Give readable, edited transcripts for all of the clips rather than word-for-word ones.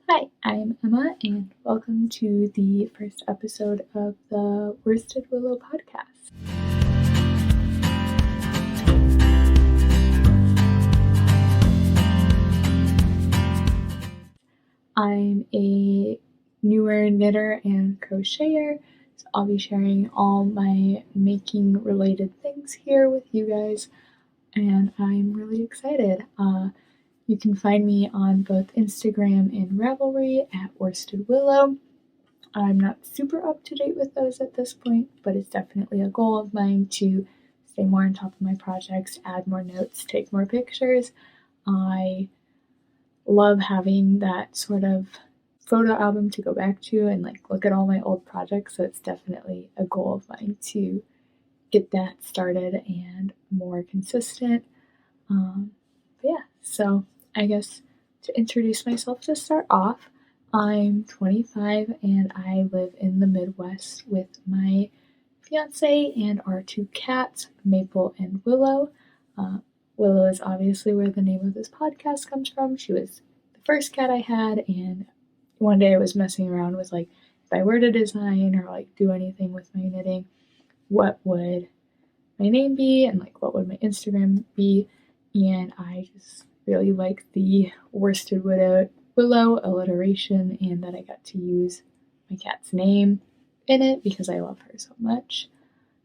Hi, I'm Emma, and welcome to the first episode of the Worsted Willow Podcast. I'm a newer knitter and crocheter, so I'll be sharing all my making related things here with you guys, and I'm really excited. You can find me on both Instagram and Ravelry at Worsted Willow. I'm not super up to date with those at this point, but it's definitely a goal of mine to stay more on top of my projects, add more notes, take more pictures. I love having that sort of photo album to go back to and look at all my old projects, so it's definitely a goal of mine to get that started and more consistent. So I guess to introduce myself to start off, I'm 25 and I live in the Midwest with my fiance and our two cats, Maple and Willow. Willow is obviously where the name of this podcast comes from. She was the first cat I had, and one day I was messing around with if I were to design or do anything with my knitting, what would my name be and what would my Instagram be? And I just really like the Worsted Willow alliteration, and that I got to use my cat's name in it because I love her so much.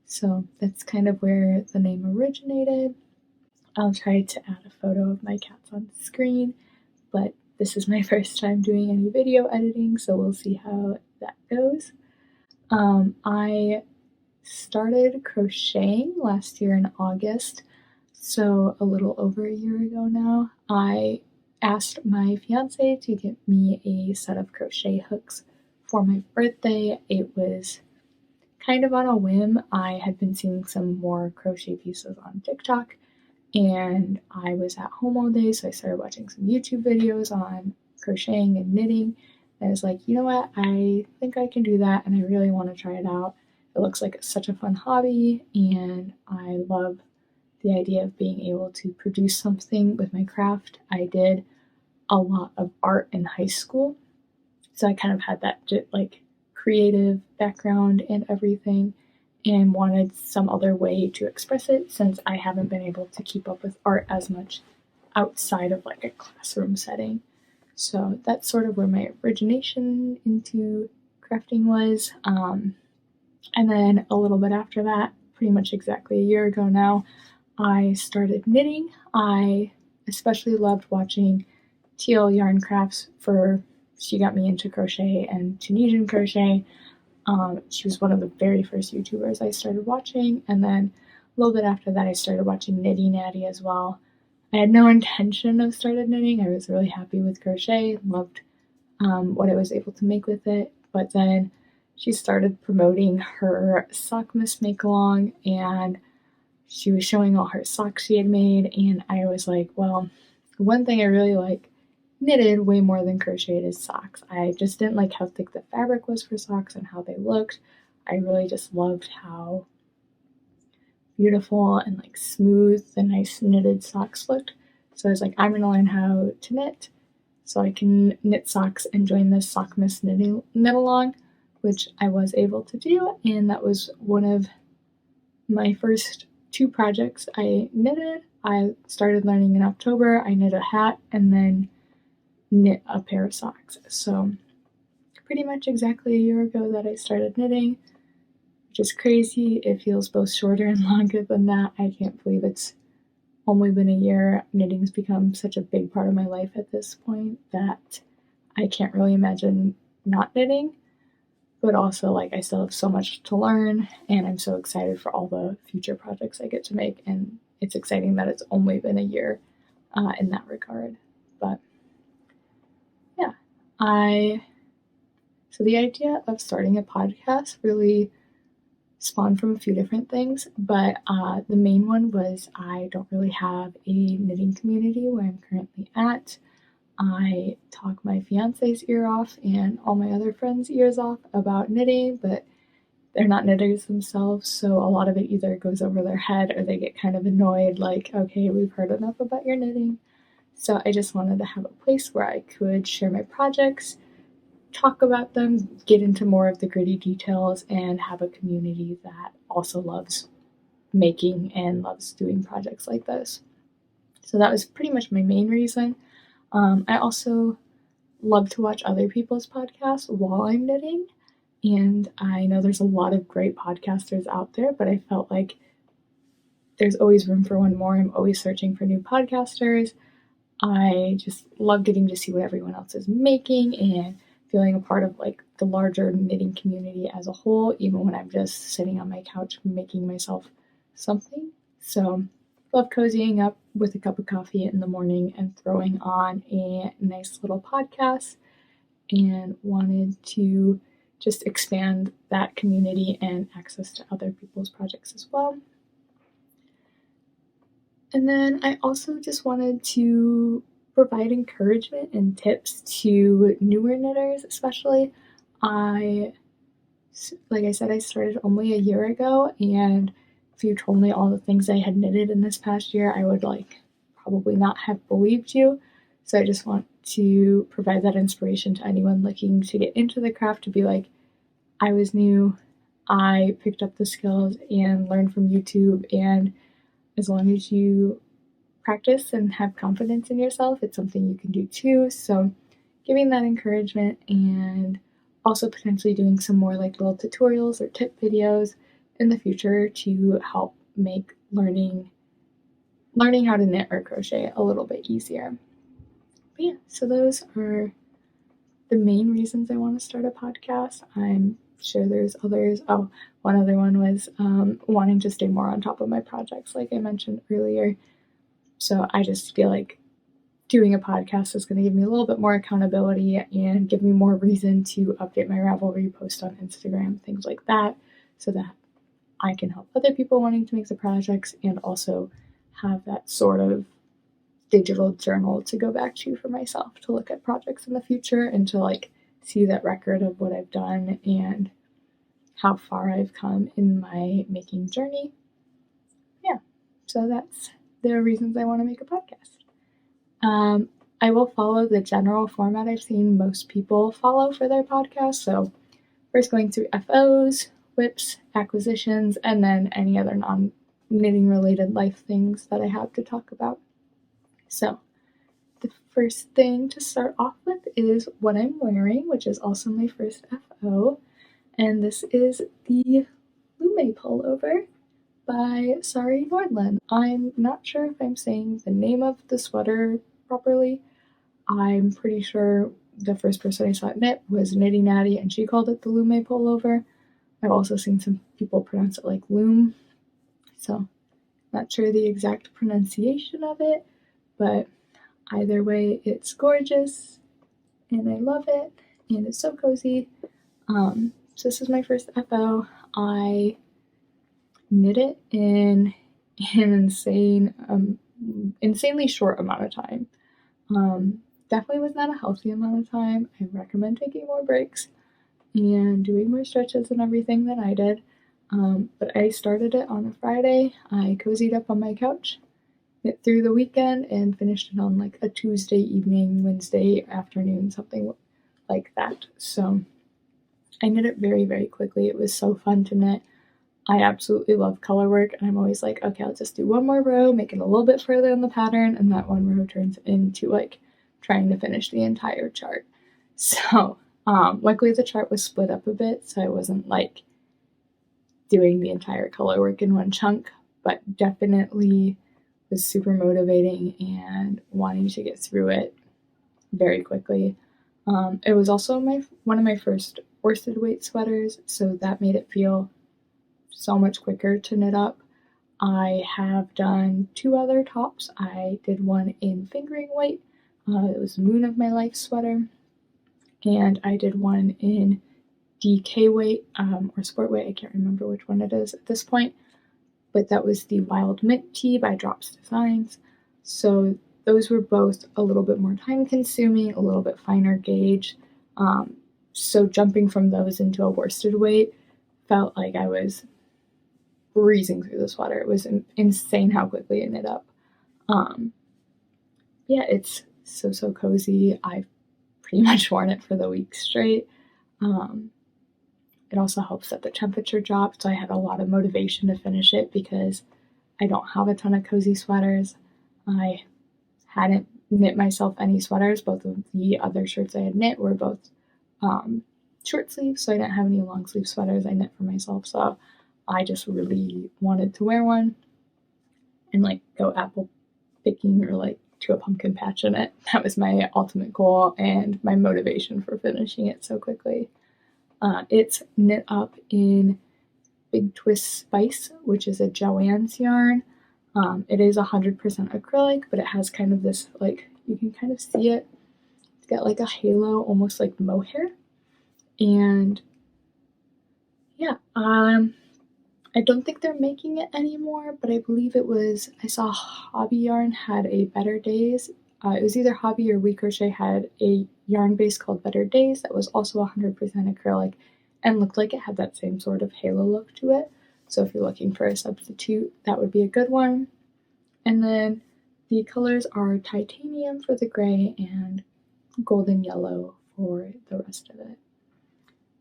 So that's kind of where the name originated. I'll try to add a photo of my cats on the screen, but this is my first time doing any video editing, so we'll see how that goes. I started crocheting last year in August, so a little over a year ago now. I asked my fiance to get me a set of crochet hooks for my birthday. It was kind of on a whim. I had been seeing some more crochet pieces on TikTok, and I was at home all day, so I started watching some YouTube videos on crocheting and knitting. And I was like, you know what, I think I can do that, and I really want to try it out. It looks like such a fun hobby, and I love the idea of being able to produce something with my craft. I did a lot of art in high school, so I kind of had that creative background and everything, and wanted some other way to express it since I haven't been able to keep up with art as much outside of a classroom setting. So that's sort of where my origination into crafting was. And then a little bit after that, pretty much exactly a year ago now, I started knitting. I especially loved watching Teal Yarn Crafts she got me into crochet and Tunisian crochet. She was one of the very first YouTubers I started watching, and then a little bit after that I started watching Knitty Natty as well. I had no intention of starting knitting. I was really happy with crochet, loved what I was able to make with it, but then she started promoting her Sockmas make-along, and she was showing all her socks she had made, and I was like, well, one thing I really knitted way more than crocheted is socks. I just didn't like how thick the fabric was for socks and how they looked. I really just loved how beautiful and smooth the nice knitted socks looked. So I was like, I'm gonna learn how to knit so I can knit socks and join this Sockmas knit along, which I was able to do, and that was one of my first 2 projects I knitted. I started learning in October. I knit a hat and then knit a pair of socks. So pretty much exactly a year ago that I started knitting, which is crazy. It feels both shorter and longer than that. I can't believe it's only been a year. Knitting's become such a big part of my life at this point that I can't really imagine not knitting. But also, I still have so much to learn, and I'm so excited for all the future projects I get to make, and it's exciting that it's only been a year in that regard. But yeah, so the idea of starting a podcast really spawned from a few different things, but the main one was I don't really have a knitting community where I'm currently at. I talk my fiance's ear off and all my other friends' ears off about knitting, but they're not knitters themselves, so a lot of it either goes over their head or they get kind of annoyed, okay, we've heard enough about your knitting. So I just wanted to have a place where I could share my projects, talk about them, get into more of the gritty details, and have a community that also loves making and loves doing projects like this. So that was pretty much my main reason. I also love to watch other people's podcasts while I'm knitting, and I know there's a lot of great podcasters out there, but I felt like there's always room for one more. I'm always searching for new podcasters. I just love getting to see what everyone else is making and feeling a part of like the larger knitting community as a whole, even when I'm just sitting on my couch making myself something. So love cozying up with a cup of coffee in the morning and throwing on a nice little podcast, and wanted to just expand that community and access to other people's projects as well. And then I also just wanted to provide encouragement and tips to newer knitters, especially. Like I said, I started only a year ago, and if you told me all the things I had knitted in this past year, I would probably not have believed you. So I just want to provide that inspiration to anyone looking to get into the craft, to be like, I was new, I picked up the skills and learned from YouTube, and as long as you practice and have confidence in yourself, it's something you can do too. So giving that encouragement, and also potentially doing some more little tutorials or tip videos in the future to help make learning how to knit or crochet a little bit easier. But yeah, so those are the main reasons I want to start a podcast. I'm sure there's others. Oh, one other one was wanting to stay more on top of my projects, like I mentioned earlier. So I just feel like doing a podcast is going to give me a little bit more accountability and give me more reason to update my Ravelry, post on Instagram, things like that, so that I can help other people wanting to make the projects, and also have that sort of digital journal to go back to for myself, to look at projects in the future and to see that record of what I've done and how far I've come in my making journey. Yeah, so that's the reasons I want to make a podcast. I will follow the general format I've seen most people follow for their podcast. So first going through FOs, whips, acquisitions, and then any other non-knitting related life things that I have to talk about. So the first thing to start off with is what I'm wearing, which is also my first FO. And this is the Lume Pullover by Sari Nordlund. I'm not sure if I'm saying the name of the sweater properly. I'm pretty sure the first person I saw it knit was Natty, and she called it the Lume Pullover. I've also seen some people pronounce it like Lume, so not sure the exact pronunciation of it, but either way, it's gorgeous, and I love it, and it's so cozy. So this is my first FO. I knit it in an insanely short amount of time. Definitely was not a healthy amount of time. I recommend taking more breaks and doing more stretches and everything than I did. But I started it on a Friday. I cozied up on my couch, knit through the weekend, and finished it on a Tuesday evening, Wednesday afternoon, something like that. So I knit it very, very quickly. It was so fun to knit. I absolutely love color work, and I'm always like, okay, I'll just do one more row, make it a little bit further in the pattern, and that one row turns into trying to finish the entire chart. So luckily the chart was split up a bit, so I wasn't doing the entire color work in one chunk, but definitely was super motivating and wanting to get through it very quickly. It was also one of my first worsted weight sweaters, so that made it feel so much quicker to knit up. I have done 2 other tops. I did one in fingering weight. It was Moon of My Life sweater. And I did one in DK weight, or sport weight. I can't remember which one it is at this point. But that was the Wild Mint Tee by Drops Designs. So those were both a little bit more time consuming, a little bit finer gauge. So jumping from those into a worsted weight felt like I was breezing through the sweater. It was insane how quickly it knit up. yeah, it's so cozy. I've pretty much worn it for the week straight. It also helps that the temperature dropped, so I had a lot of motivation to finish it because I don't have a ton of cozy sweaters. I hadn't knit myself any sweaters. Both of the other shirts I had knit were both short sleeves, so I didn't have any long sleeve sweaters I knit for myself, so I just really wanted to wear one and like go apple picking or like to a pumpkin patch in it. That was my ultimate goal and my motivation for finishing it so quickly. It's knit up in Big Twist Spice, which is a Joann's yarn. It is 100% acrylic, but it has kind of this, like, you can kind of see it. It's got like a halo, almost like mohair. And yeah, I don't think they're making it anymore, but I believe it was, I saw Hobby Yarn had a Better Days. It was either Hobby or We Crochet had a yarn base called Better Days that was also 100% acrylic and looked like it had that same sort of halo look to it. So if you're looking for a substitute, that would be a good one. And then the colors are titanium for the gray and golden yellow for the rest of it.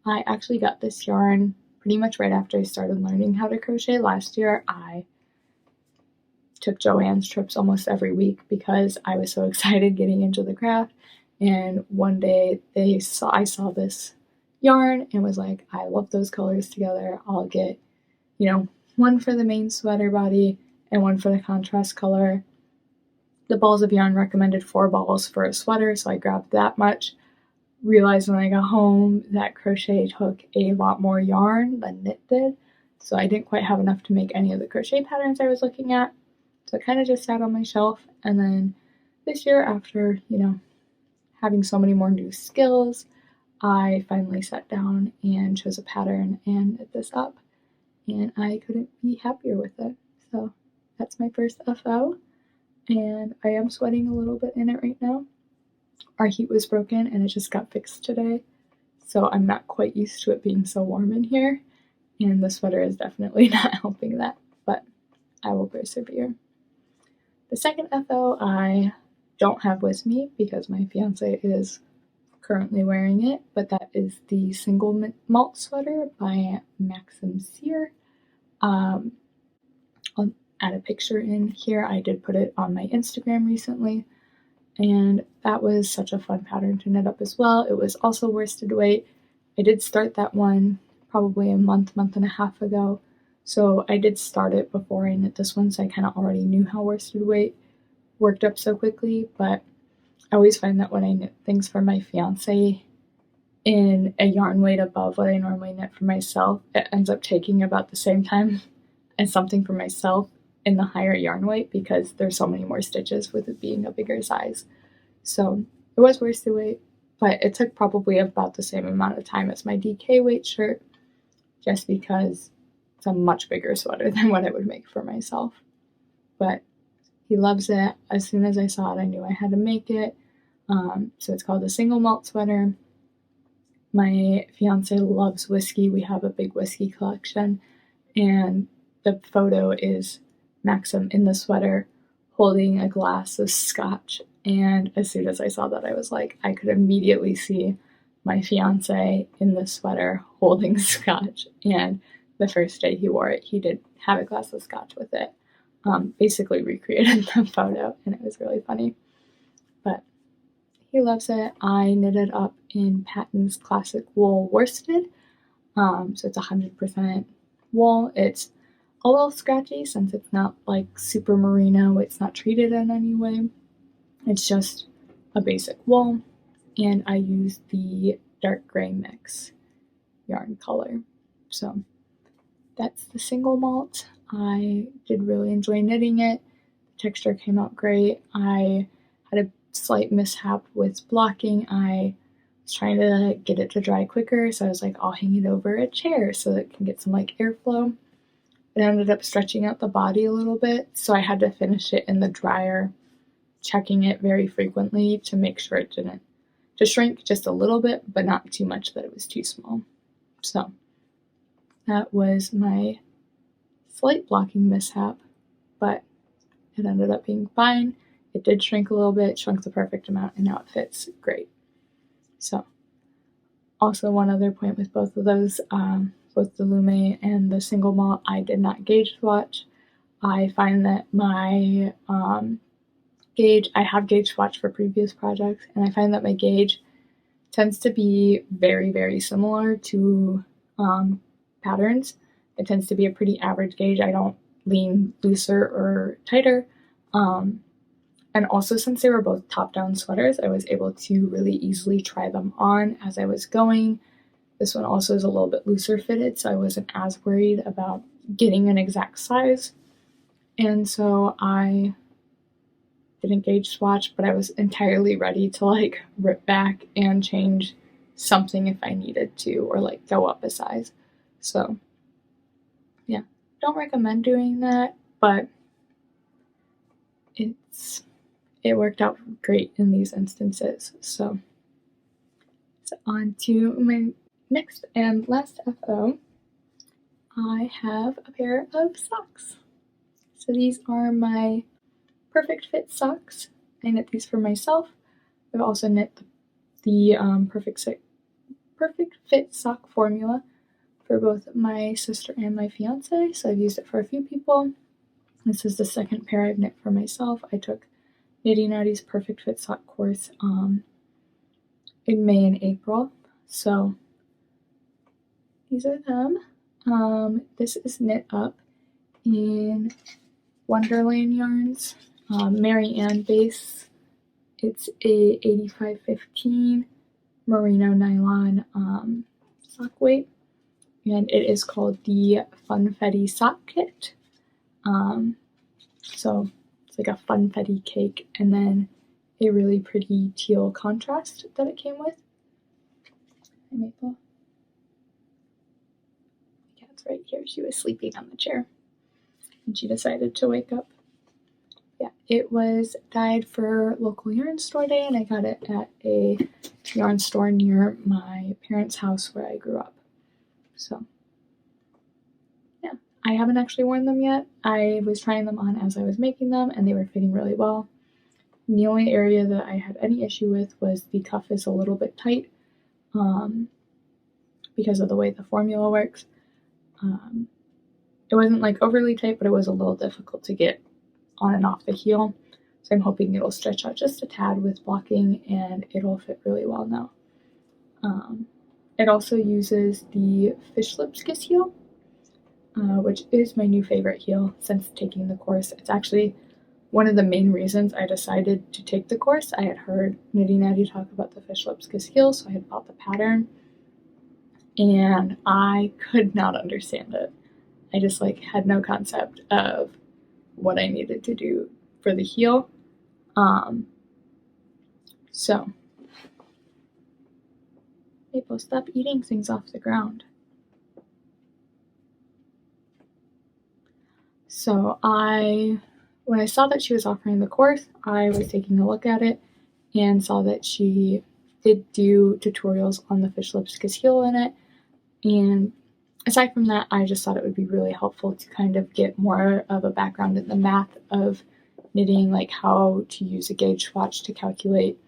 I actually got this yarn pretty much right after I started learning how to crochet last year. I took Joann's trips almost every week because I was so excited getting into the craft. And one day I saw this yarn and was like, I love those colors together. I'll get, one for the main sweater body and one for the contrast color. The balls of yarn recommended 4 balls for a sweater, so I grabbed that much. Realized when I got home that crochet took a lot more yarn than knit did, so I didn't quite have enough to make any of the crochet patterns I was looking at. So it kind of just sat on my shelf. And then this year, after, having so many more new skills, I finally sat down and chose a pattern and knit this up. And I couldn't be happier with it. So that's my first FO. And I am sweating a little bit in it right now. Our heat was broken and it just got fixed today. So I'm not quite used to it being so warm in here. And the sweater is definitely not helping that. But I will persevere. The second FO I don't have with me because my fiance is currently wearing it, but that is the single malt sweater by Maxim. I'll add a picture in here. I did put it on my Instagram recently, and that was such a fun pattern to knit up as well. It was also worsted weight. I did start that one probably a month and a half ago. So I did start it before I knit this one, so I kind of already knew how worsted weight worked up so quickly, but I always find that when I knit things for my fiance in a yarn weight above what I normally knit for myself, it ends up taking about the same time as something for myself in the higher yarn weight because there's so many more stitches with it being a bigger size. So it was worsted weight, but it took probably about the same amount of time as my DK weight shirt just because it's a much bigger sweater than what I would make for myself. But he loves it. As soon as I saw it, I knew I had to make it. So it's called a single malt sweater. My fiance loves whiskey. We have a big whiskey collection. And the photo is Maxim in the sweater holding a glass of scotch. And as soon as I saw that, I was like, I could immediately see my fiance in the sweater holding scotch. And the first day he wore it, he did have a glass of scotch with it. Basically recreated the photo, and it was really funny. But he loves it. I knit it up in Patton's Classic Wool Worsted. So it's 100% wool. It's a little scratchy since it's not like super merino. It's not treated in any way. It's just a basic wool. And I use the dark gray mix yarn color. So that's the single malt. I did really enjoy knitting it. The texture came out great. I had a slight mishap with blocking. I was trying to get it to dry quicker, so I was like, I'll hang it over a chair so that it can get some like airflow. It ended up stretching out the body a little bit, so I had to finish it in the dryer, checking it very frequently to make sure it didn't just shrink just a little bit, but not too much that it was too small. So that was my slight blocking mishap, but it ended up being fine. it did shrink a little bit, shrunk the perfect amount, and now it fits great. So, also one other point with both of those, both the Lume and the single malt, I did not gauge swatch. I find that my gauge, I have gauge swatched for previous projects, and I find that my gauge tends to be very, very similar to patterns. It tends to be a pretty average gauge. I don't lean looser or tighter. And also, since they were both top-down sweaters, I was able to really easily try them on as I was going. This one also is a little bit looser fitted, so I wasn't as worried about getting an exact size. And so I didn't gauge swatch, but I was entirely ready to like rip back and change something if I needed to, or like go up a size. So yeah, don't recommend doing that, but it worked out great in these instances. So on to my next and last FO. I have a pair of socks. So these are my perfect fit socks. I knit these for myself. I've also knit the perfect fit sock formula for both my sister and my fiance. So I've used it for a few people. This is the second pair I've knit for myself. I took Knitty Natty's perfect fit sock course in May and April. So these are them. This is knit up in Wonderland yarns, Mary Ann base. It's a 8515 merino nylon sock weight, and it is called the Funfetti sock kit. So it's like a funfetti cake, and then a really pretty teal contrast that it came with. Hi, Maple. The cat's right here. She was sleeping on the chair, and she decided to wake up. Yeah, it was dyed for local yarn store day, and I got it at a yarn store near my parents' house where I grew up. So yeah, I haven't actually worn them yet. I was trying them on as I was making them, and they were fitting really well. And the only area that I had any issue with was the cuff is a little bit tight because of the way the formula works. It wasn't like overly tight, but it was a little difficult to get on and off the heel. So I'm hoping it'll stretch out just a tad with blocking, and it'll fit really well now. It also uses the fish lips kiss heel, which is my new favorite heel since taking the course. It's actually one of the main reasons I decided to take the course. I had heard Knitty Natty talk about the fish lips kiss heel, so I had bought the pattern, and I could not understand it. I just had no concept of what I needed to do for the heel. So Maple, stop eating things off the ground. So when I saw that she was offering the course, I was taking a look at it and saw that she did do tutorials on the fish lips kiss heel in it. And aside from that, I just thought it would be really helpful to kind of get more of a background in the math of knitting, like how to use a gauge swatch to calculate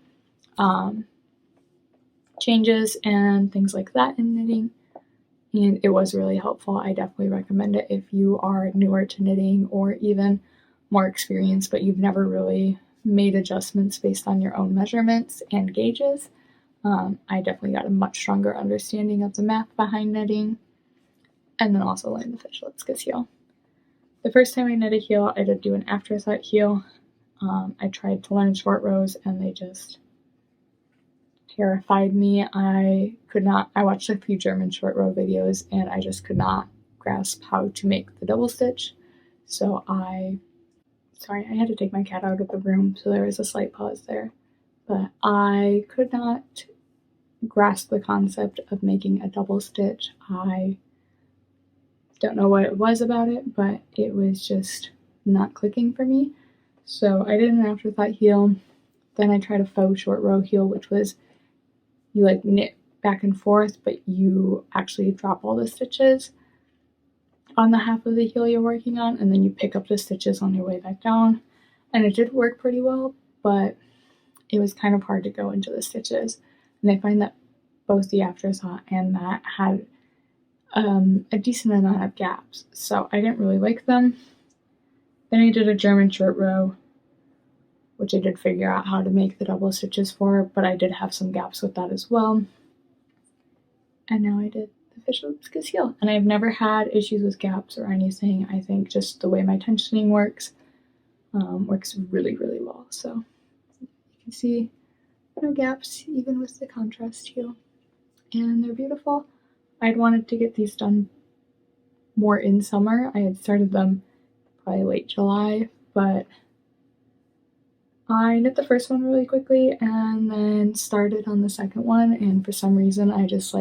changes and things like that in knitting. And it was really helpful. I definitely recommend it if you are newer to knitting or even more experienced, but you've never really made adjustments based on your own measurements and gauges. I definitely got a much stronger understanding of the math behind knitting, and then also learned the fish lips kiss heel. The first time I knit a heel, I did do an afterthought heel. I tried to learn short rows, and they just terrified me. I watched a few German short row videos, and I just could not grasp how to make the double stitch. So I had to take my cat out of the room, so there was a slight pause there. But I could not grasp the concept of making a double stitch. I don't know what it was about it, but it was just not clicking for me. So I did an afterthought heel. Then I tried a faux short row heel, which was you knit back and forth, but you actually drop all the stitches on the half of the heel you're working on, and then you pick up the stitches on your way back down. and it did work pretty well, but it was kind of hard to go into the stitches. And I find that both the aftershaw and that had a decent amount of gaps, so I didn't really like them. Then I did a German short row, which I did figure out how to make the double stitches for, but I did have some gaps with that as well. And now I did the fish hibiscus heel, and I've never had issues with gaps or anything. I think just the way my tensioning works really, really well. So you can see no gaps even with the contrast heel, and they're beautiful. I'd wanted to get these done more in summer. I had started them probably late July, but I knit the first one really quickly and then started on the second one, and for some reason I just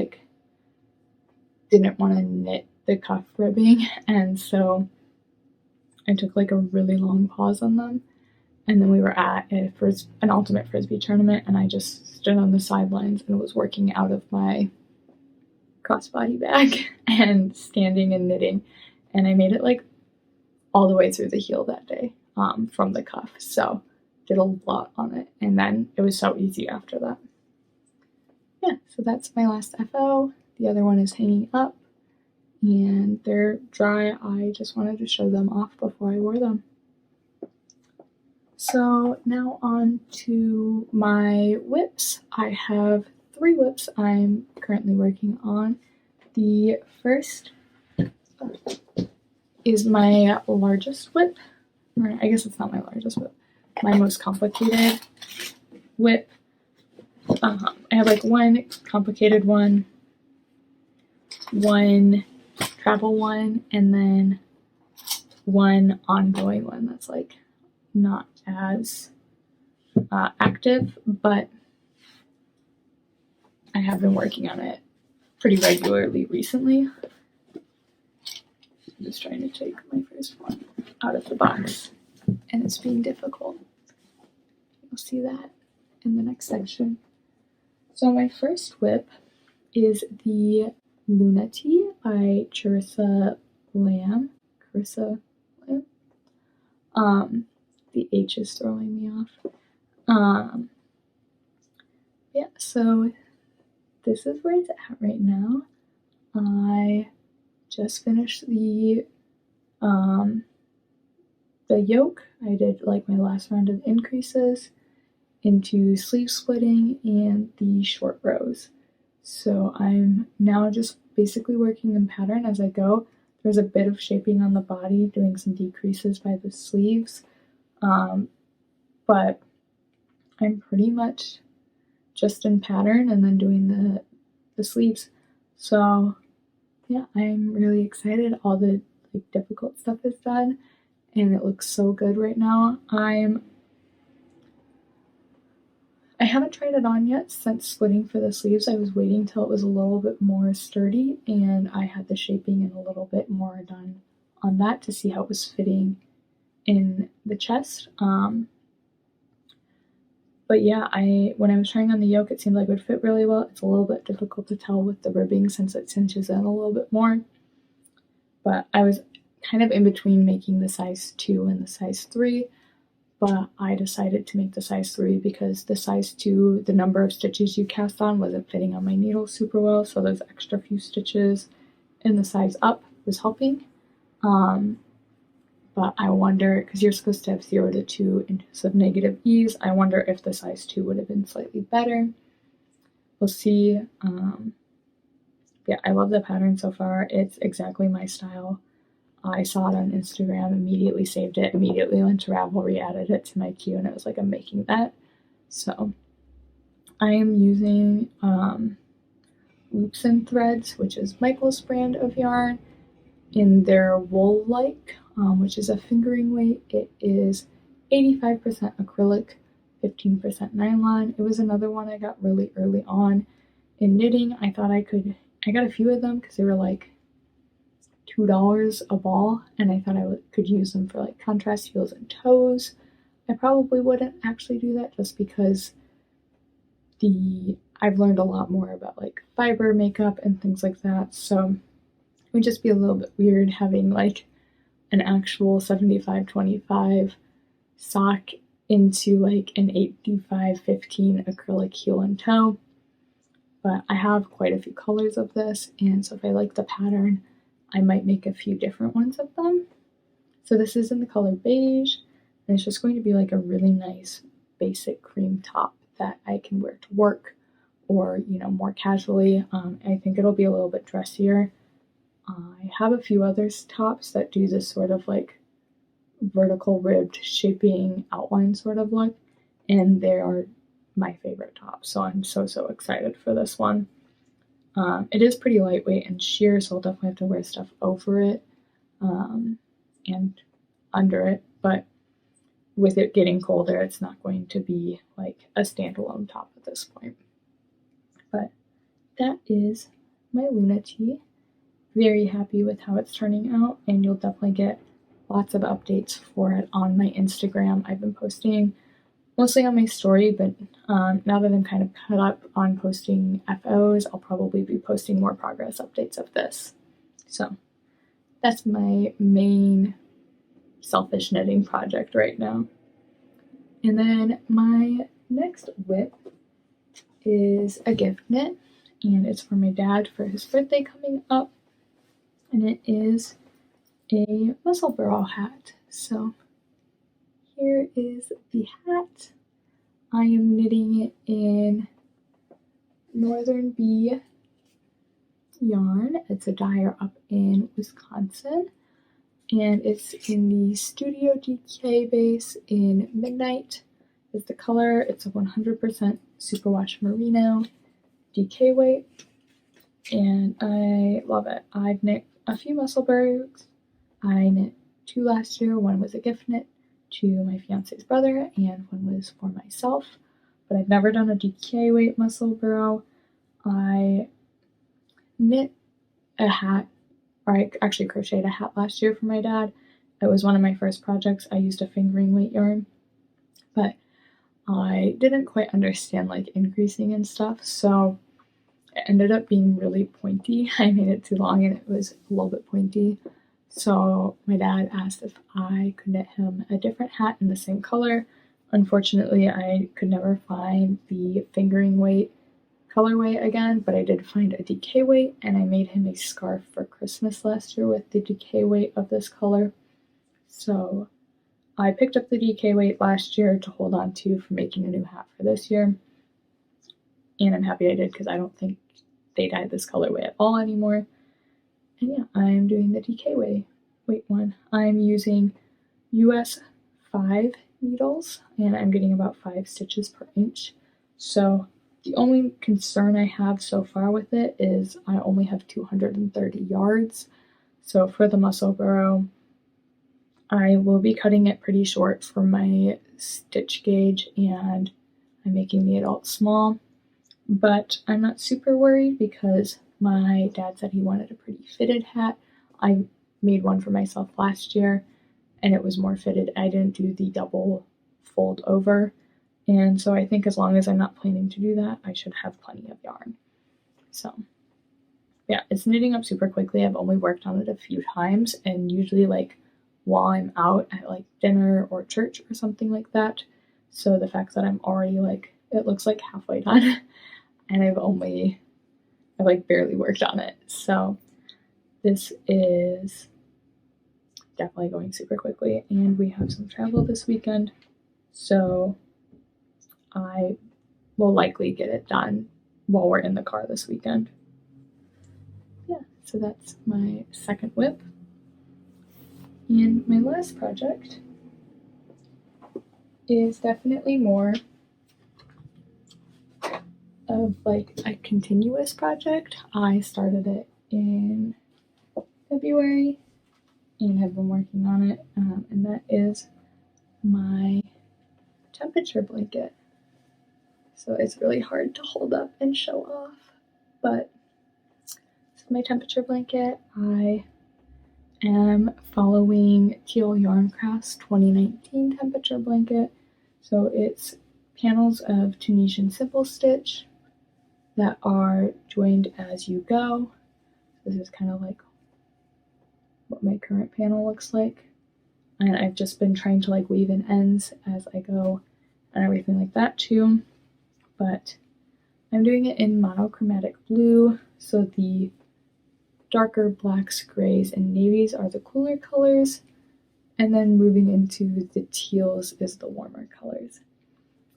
didn't want to knit the cuff ribbing, and so I took a really long pause on them. And then we were at an ultimate frisbee tournament, and I just stood on the sidelines and was working out of my crossbody bag and standing and knitting, and I made it all the way through the heel that day from the cuff, so did a lot on it, and then it was so easy after that. Yeah, so that's my last FO. The other one is hanging up, and they're dry. I just wanted to show them off before I wore them. So now on to my whips. I have 3 whips I'm currently working on. The first is my largest whip, or I guess it's not my largest whip, my most complicated whip. I have one complicated one travel one, and then one ongoing one that's not as active, but I have been working on it pretty regularly recently. I'm just trying to take my first one out of the box, and it's being difficult. You'll see that in the next section. So my first whip is the Lunati by Charissa Lam. The H is throwing me off. Yeah, so this is where it's at right now. I just finished the yoke. I did my last round of increases into sleeve splitting and the short rows. So I'm now just basically working in pattern as I go. There's a bit of shaping on the body, doing some decreases by the sleeves, but I'm pretty much just in pattern and then doing the sleeves. So yeah, I'm really excited. All the difficult stuff is done, and it looks so good right now. I haven't tried it on yet since splitting for the sleeves. I was waiting till it was a little bit more sturdy, and I had the shaping and a little bit more done on that to see how it was fitting in the chest. But yeah, when I was trying on the yoke, it seemed like it would fit really well. It's a little bit difficult to tell with the ribbing since it cinches in a little bit more. But I was kind of in between making the size 2 and the size 3. But I decided to make the size 3 because the size 2, the number of stitches you cast on wasn't fitting on my needle super well, so those extra few stitches in the size up was helping. But I wonder, because you're supposed to have 0 to 2 inches of negative ease, I wonder if the size 2 would have been slightly better. We'll see. Yeah, I love the pattern so far. It's exactly my style. I saw it on Instagram, immediately saved it, immediately went to Ravelry, added it to my queue, and it was I'm making that. So I am using Loops and Threads, which is Michael's brand of yarn, in their wool-like, which is a fingering weight. It is 85% acrylic, 15% nylon. It was another one I got really early on in knitting. I got a few of them because they were $2 a ball, and I thought I could use them for contrast heels and toes. I probably wouldn't actually do that just because I've learned a lot more about fiber makeup and things like that, so it would just be a little bit weird having an actual 75-25 sock into like an 85-15 acrylic heel and toe. But I have quite a few colors of this, and so if I like the pattern, I might make a few different ones of them. So this is in the color beige, and it's just going to be like a really nice basic cream top that I can wear to work or, more casually. I think it'll be a little bit dressier. I have a few other tops that do this sort of like vertical ribbed shaping outline sort of look, and they are my favorite tops, so I'm so excited for this one. It is pretty lightweight and sheer, so I'll definitely have to wear stuff over it and under it, but with it getting colder, it's not going to be like a standalone top at this point. But that is my Lunati. Very happy with how it's turning out, and you'll definitely get lots of updates for it on my Instagram. I've been posting mostly on my story, but now that I'm kind of caught up on posting FOs, I'll probably be posting more progress updates of this. So that's my main selfish knitting project right now. And then my next whip is a gift knit, and it's for my dad for his birthday coming up, and it is a Musselburgh hat. So here is the hat. I am knitting it in Northern Bee yarn. It's a dyer up in Wisconsin, and it's in the Studio DK base in Midnight is the color. It's a 100% superwash merino DK weight, and I love it. I've knit a few Musselburghs. I knit 2 last year. One was a gift knit to my fiance's brother, and one was for myself, but I've never done a DK weight Musselburgh. I knit a hat, or I actually crocheted a hat last year for my dad. It was one of my first projects. I used a fingering weight yarn, but I didn't quite understand like increasing and stuff, so it ended up being really pointy. I made it too long and it was a little bit pointy. So my dad asked if I could knit him a different hat in the same color. Unfortunately, I could never find the fingering weight colorway again, but I did find a DK weight, and I made him a scarf for Christmas last year with the DK weight of this color. So I picked up the DK weight last year to hold on to for making a new hat for this year, and I'm happy I did because I don't think they dye this colorway at all anymore. And yeah, I'm doing the DK weight one. I'm using US 5 needles, and I'm getting about 5 stitches per inch. So the only concern I have so far with it is I only have 230 yards. So for the Musselburgh, I will be cutting it pretty short for my stitch gauge, and I'm making the adult small. But I'm not super worried because my dad said he wanted a pretty fitted hat. I made one for myself last year, and it was more fitted. I didn't do the double fold over, and so I think as long as I'm not planning to do that, I should have plenty of yarn. So yeah, it's knitting up super quickly. I've only worked on it a few times, and usually like while I'm out at like dinner or church or something like that. So the fact that I'm already like, it looks like halfway done and I've like barely worked on it. So this is definitely going super quickly, and we have some travel this weekend, so I will likely get it done while we're in the car this weekend. Yeah, so that's my second whip. And my last project is definitely more of like a continuous project. I started it in February and have been working on it, and that is my temperature blanket. So it's really hard to hold up and show off, but so my temperature blanket, I am following Teal Yarn Craft's 2019 temperature blanket. So it's panels of Tunisian simple stitch that are joined as you go. This is kind of like what my current panel looks like. and I've just been trying to like weave in ends as I go and everything like that too. But I'm doing it in monochromatic blue, so the darker blacks, grays, and navies are the cooler colors, and then moving into the teals is the warmer colors.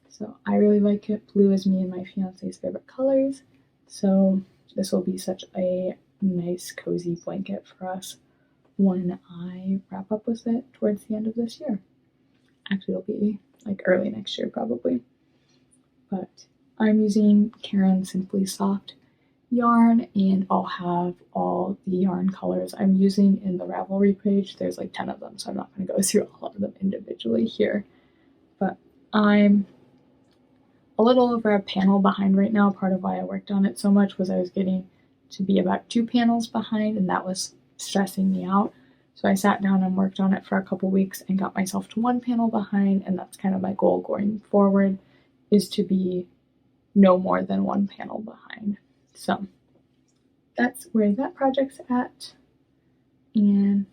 So I really like it. Blue is me and my fiance's favorite colors, so this will be such a nice cozy blanket for us when I wrap up with it towards the end of this year. Actually, it'll be like early next year probably. But I'm using Caron Simply Soft yarn, and I'll have all the yarn colors I'm using in the Ravelry page. There's like 10 of them, so I'm not going to go through all of them individually here. But I'm a little over a panel behind right now. Part of why I worked on it so much was I was getting to be about 2 panels behind, and that was stressing me out. So I sat down and worked on it for a couple weeks and got myself to 1 panel behind, and that's kind of my goal going forward, is to be no more than 1 panel behind. So that's where that project's at, and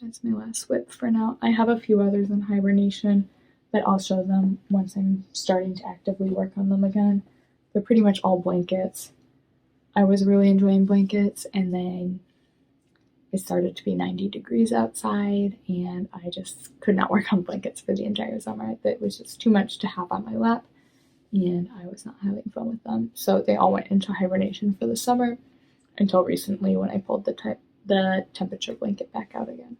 that's my last whip for now. I have a few others in hibernation, but I'll show them once I'm starting to actively work on them again. They're pretty much all blankets. I was really enjoying blankets, and then it started to be 90 degrees outside, and I just could not work on blankets for the entire summer. It was just too much to have on my lap, and I was not having fun with them. So they all went into hibernation for the summer until recently when I pulled the temperature blanket back out again.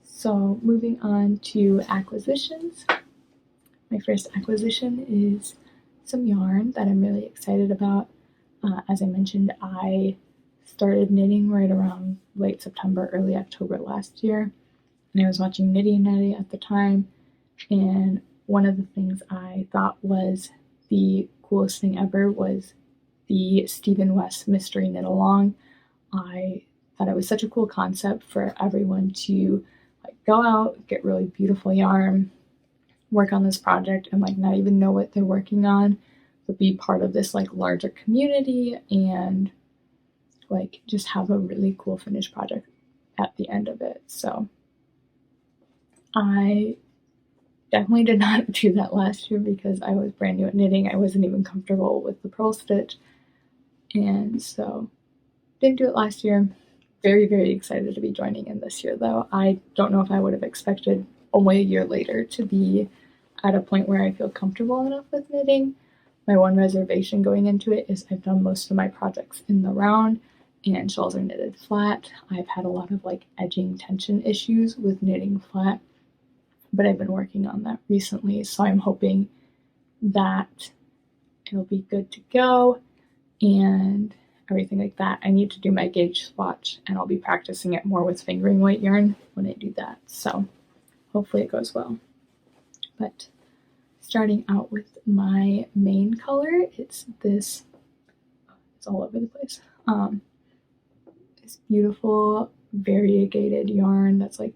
So moving on to acquisitions. My first acquisition is some yarn that I'm really excited about. As I mentioned, I started knitting right around late September, early October last year, and I was watching Knitty and Natty at the time, and one of the things I thought was the coolest thing ever was the Stephen West Mystery Knit Along. I thought it was such a cool concept for everyone to like go out, get really beautiful yarn, work on this project, and like not even know what they're working on, but be part of this like larger community and like just have a really cool finished project at the end of it. So I definitely did not do that last year because I was brand new at knitting. I wasn't even comfortable with the purl stitch, and so didn't do it last year. Very, very excited to be joining in this year though. I don't know if I would have expected only a year later to be at a point where I feel comfortable enough with knitting. My one reservation going into it is I've done most of my projects in the round and shawls are knitted flat. I've had a lot of like edging tension issues with knitting flat, but I've been working on that recently, so I'm hoping that it'll be good to go and everything like that. I need to do my gauge swatch, and I'll be practicing it more with fingering weight yarn when I do that, so hopefully it goes well. But starting out with my main color, it's this, it's all over the place, this beautiful variegated yarn that's like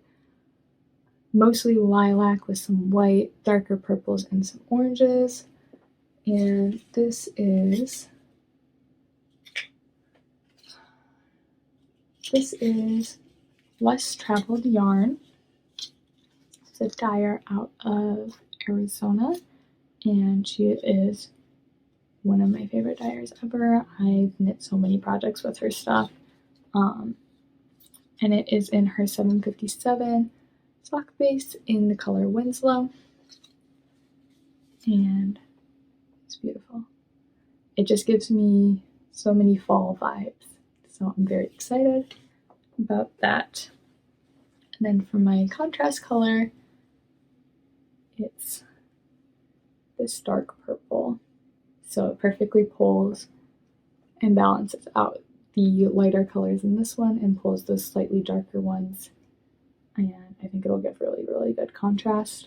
mostly lilac with some white, darker purples, and some oranges. And this is Less Traveled Yarn. It's a dyer out of Arizona, and she is one of my favorite dyers ever. I've knit so many projects with her stuff. And it is in her 757 sock base in the color Winslow, and it's beautiful. It just gives me so many fall vibes, so I'm very excited about that. And then for my contrast color, it's this dark purple, so it perfectly pulls and balances out the lighter colors in this one and pulls those slightly darker ones, and I think it'll give really, really good contrast.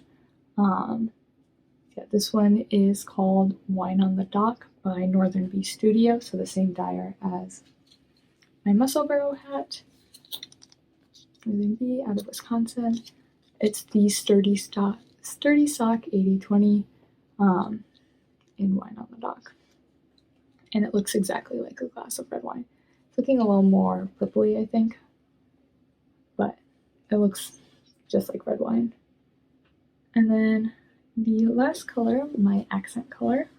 Yeah, this one is called Wine on the Dock by Northern Bee Studio, so the same dyer as my Musselburgh hat. Northern Bee out of Wisconsin. It's the Sturdy Sock 80/20 in Wine on the Dock, and it looks exactly like a glass of red wine. It's looking a little more purpley, I think, but It looks just like red wine. And then the last color, my accent color,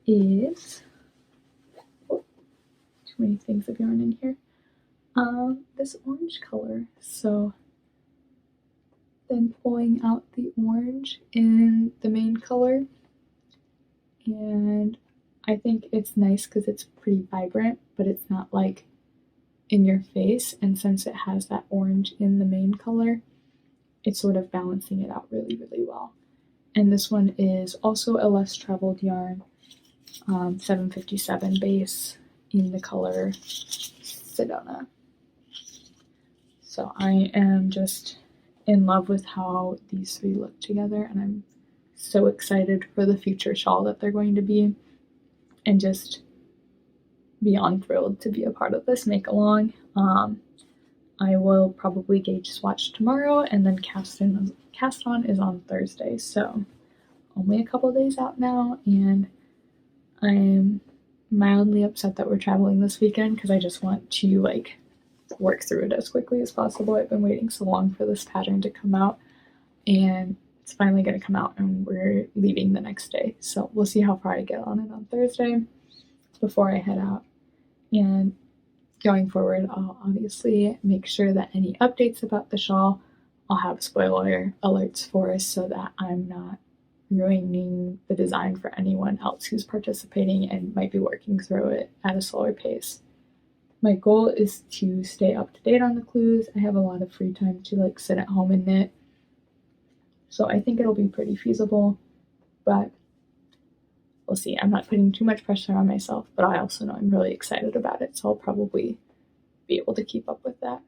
is too many things of yarn in here. This orange color. So then pulling out the orange in the main color, and I think it's nice because it's pretty vibrant, but it's not like in your face, and since it has that orange in the main color, it's sort of balancing it out really, really well. And this one is also a less traveled yarn, 757 base in the color Sedona. So I am just in love with how these three look together, and I'm so excited for the future shawl that they're going to be, and just beyond thrilled to be a part of this make along. I will probably gauge swatch tomorrow, and then cast on is on Thursday, so only a couple days out now, and I'm mildly upset that we're traveling this weekend because I just want to like work through it as quickly as possible. I've been waiting so long for this pattern to come out, and it's finally going to come out, and we're leaving the next day, so we'll see how far I get on it on Thursday before I head out. And going forward, I'll obviously make sure that any updates about the shawl, I'll have spoiler alerts for us so that I'm not ruining the design for anyone else who's participating and might be working through it at a slower pace. My goal is to stay up to date on the clues. I have a lot of free time to like sit at home and knit, so I think it'll be pretty feasible, but we'll see. I'm not putting too much pressure on myself, but I also know I'm really excited about it, so I'll probably be able to keep up with that.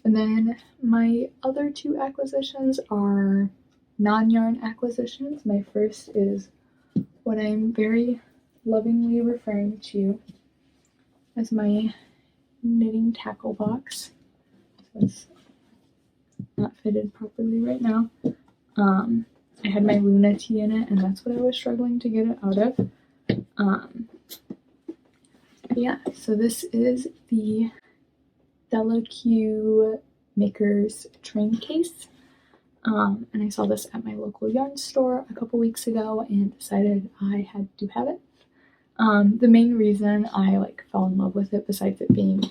And then my other two acquisitions are non-yarn acquisitions. My first is what I'm very lovingly referring to as my knitting tackle box. So it's not fitted properly right now. I had my Lunati in it, and that's what I was struggling to get it out of. Yeah, so this is the Della Maker's train case. And I saw this at my local yarn store a couple weeks ago and decided I had to have it. The main reason I like fell in love with it, besides it being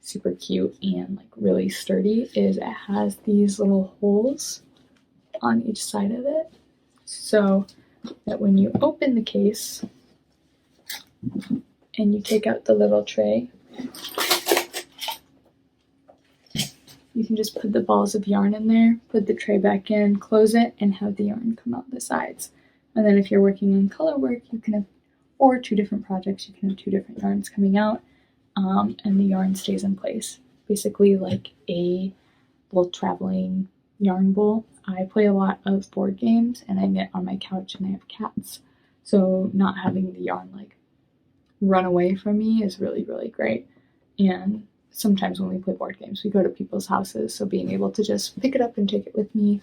super cute and like really sturdy, is it has these little holes on each side of it, so that when you open the case and you take out the little tray, you can just put the balls of yarn in there, put the tray back in, close it, and have the yarn come out the sides. And then if you're working in color work, you can have, or two different projects, you can have two different yarns coming out, and the yarn stays in place. Basically like a little traveling yarn bowl. I play a lot of board games, and I knit on my couch, and I have cats, so not having the yarn like run away from me is really, really great. And sometimes when we play board games, we go to people's houses, so being able to just pick it up and take it with me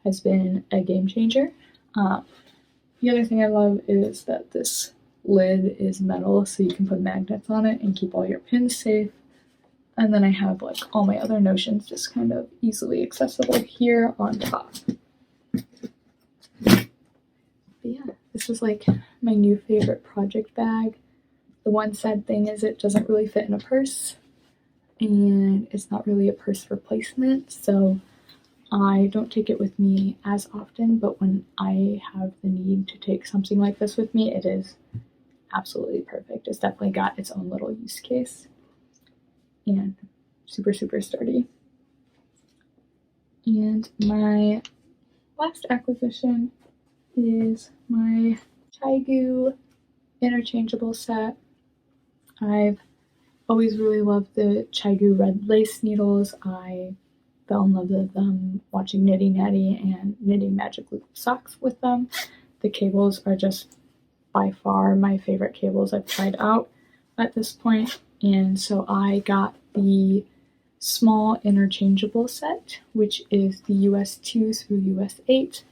has been a game changer. The other thing I love is that this lid is metal, so you can put magnets on it and keep all your pins safe. And then I have like all my other notions just kind of easily accessible here on top. But yeah, this is like my new favorite project bag. The one sad thing is it doesn't really fit in a purse, and it's not really a purse replacement, so I don't take it with me as often, but when I have the need to take something like this with me, it is absolutely perfect. It's definitely got its own little use case, and super, super sturdy. And my last acquisition is my Chagu interchangeable set. I've always really loved the Chagu red lace needles. I fell in love with them watching Natty and knitting magic loop socks with them. The cables are just by far my favorite cables I've tried out at this point, and so I got the small interchangeable set, which is the US 2 through US 8.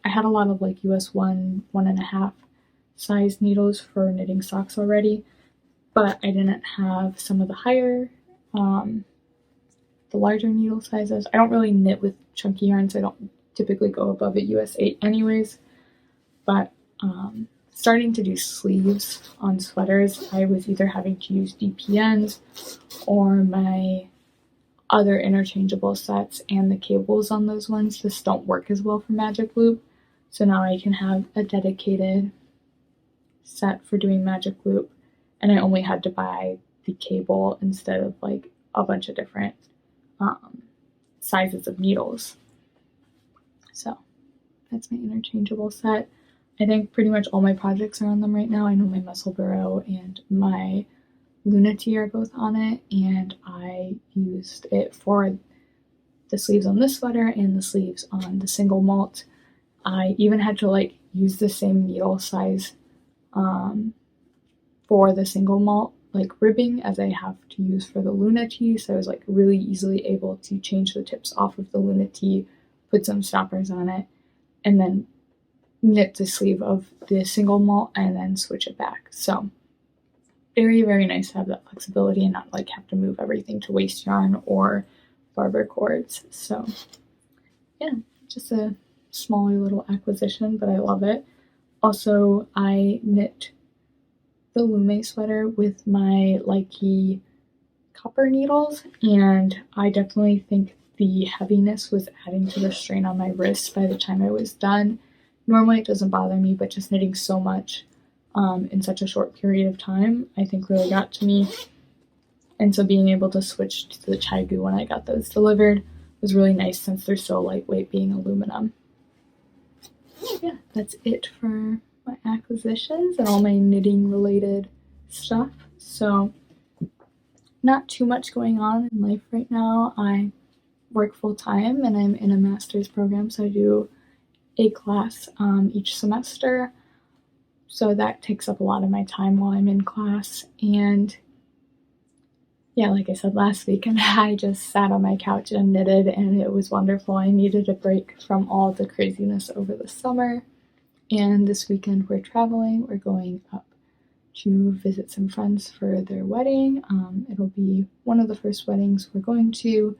I had a lot of like US 1, 1.5 size needles for knitting socks already, but I didn't have some of the higher, the the larger needle sizes. I don't really knit with chunky yarns. I don't typically go above a US 8 anyways, but starting to do sleeves on sweaters, I was either having to use DPNs or my other interchangeable sets, and the cables on those ones just don't work as well for Magic Loop. So now I can have a dedicated set for doing Magic Loop, and I only had to buy the cable instead of like a bunch of different sizes of needles. So that's my interchangeable set. I think pretty much all my projects are on them right now. I know my Musselburgh and my Lunati are both on it, and I used it for the sleeves on this sweater and the sleeves on the single malt. I even had to like use the same needle size for the single malt like ribbing as I have to use for the Lunati, so I was like really easily able to change the tips off of the Lunati, put some stoppers on it, and then knit the sleeve of the single malt and then switch it back. So very, very nice to have that flexibility and not like have to move everything to waste yarn or barber cords. So yeah, just a smaller little acquisition, but I love it. Also, I knit the Lume sweater with my Likey copper needles, and I definitely think the heaviness was adding to the strain on my wrist by the time I was done. Normally it doesn't bother me, but just knitting so much in such a short period of time, I think really got to me. And so being able to switch to the Chagu when I got those delivered was really nice since they're so lightweight being aluminum. Yeah, that's it for my acquisitions and all my knitting related stuff. So not too much going on in life right now. I work full time and I'm in a master's program, so I do a class each semester. So that takes up a lot of my time while I'm in class. And yeah, like I said last week, and I just sat on my couch and knitted, and it was wonderful. I needed a break from all the craziness over the summer. And this weekend we're traveling. We're going up to visit some friends for their wedding. It'll be one of the first weddings we're going to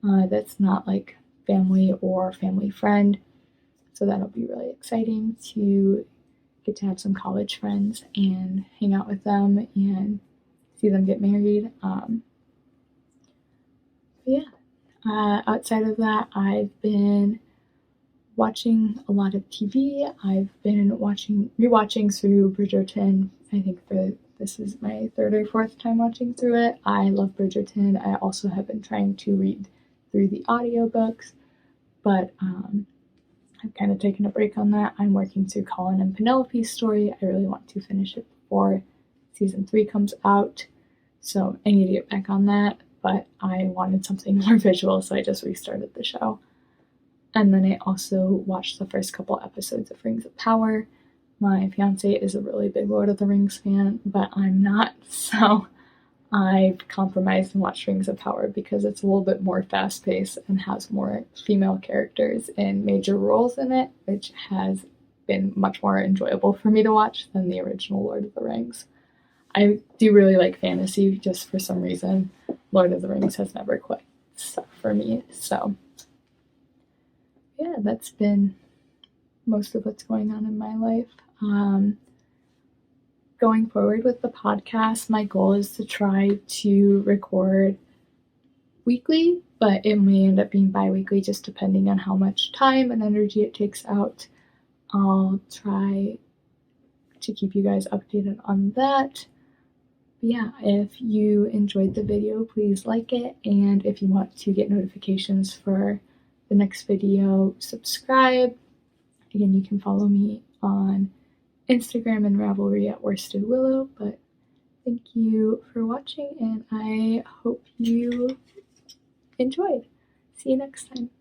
that's not like family or family friend. So that'll be really exciting to get to have some college friends and hang out with them and see them get married. Outside of that, I've been watching a lot of TV. I've been rewatching through Bridgerton. I think this is my third or fourth time watching through it. I love Bridgerton. I also have been trying to read through the audiobooks, but I've kind of taken a break on that. I'm working through Colin and Penelope's story. I really want to finish it before season 3 comes out, so I need to get back on that, but I wanted something more visual, so I just restarted the show. And then I also watched the first couple episodes of Rings of Power. My fiance is a really big Lord of the Rings fan, but I'm not, so I've compromised and watched Rings of Power because it's a little bit more fast-paced and has more female characters in major roles in it, which has been much more enjoyable for me to watch than the original Lord of the Rings. I do really like fantasy, just for some reason Lord of the Rings has never quite stuck for me, so yeah, that's been most of what's going on in my life. Going forward with the podcast, my goal is to try to record weekly, but it may end up being bi-weekly just depending on how much time and energy it takes out. I'll try to keep you guys updated on that. But yeah, if you enjoyed the video, please like it, and if you want to get notifications for the next video, subscribe. Again, you can follow me on Instagram and Ravelry at Worsted Willow, but thank you for watching, and I hope you enjoyed. See you next time.